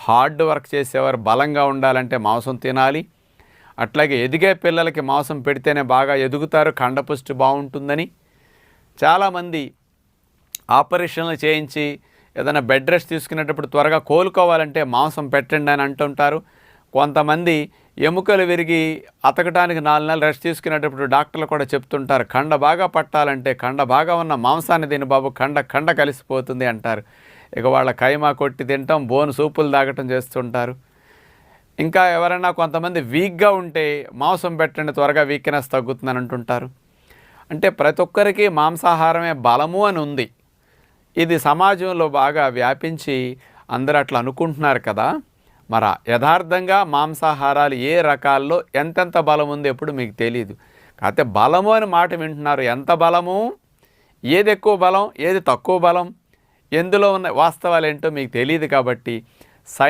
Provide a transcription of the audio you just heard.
Hard work చేసేవారు బలంగా ఉండాలంటే మాంసం తినాలి. అట్లాగే ఎదిగే పిల్లలకి మాంసం పెడితేనే బాగా ఎదుగుతారు, కండపుష్టి బాగుంటుందని. చాలామంది ఆపరేషన్లు చేయించి ఏదైనా బెడ్ రెస్ట్ తీసుకునేటప్పుడు త్వరగా కోలుకోవాలంటే మాంసం పెట్టండి అని అంటుంటారు. కొంతమంది ఎముకలు విరిగి అతకడానికి 4 నెలలు రెస్ట్ తీసుకునేటప్పుడు డాక్టర్లు కూడా చెప్తుంటారు, కండ బాగా పట్టాలంటే కండ బాగా ఉన్న మాంసాన్ని తిని బాబు, కండ కలిసిపోతుంది అంటారు. ఇక వాళ్ళ కైమా కొట్టి తింటాం, బోను సూపులు తాగటం చేస్తుంటారు. ఇంకా ఎవరైనా కొంతమంది వీక్గా ఉంటే మాంసం పెట్టండి త్వరగా వీక్నెస్ తగ్గుతుందని అంటుంటారు. అంటే ప్రతి ఒక్కరికి మాంసాహారమే బలము అని ఉంది. ఇది సమాజంలో బాగా వ్యాపించి అందరూ అట్లా అనుకుంటున్నారు కదా. మరి యథార్థంగా మాంసాహారాలు ఏ రకాల్లో ఎంతెంత బలం ఉంది ఎప్పుడు మీకు తెలియదు. కాకపోతే బలము అని మాట వింటున్నారు. ఎంత బలము, ఏది ఎక్కువ బలం, ఏది తక్కువ బలం, ఎందులో ఉన్న వాస్తవాలు ఏంటో మీకు తెలియదు. కాబట్టి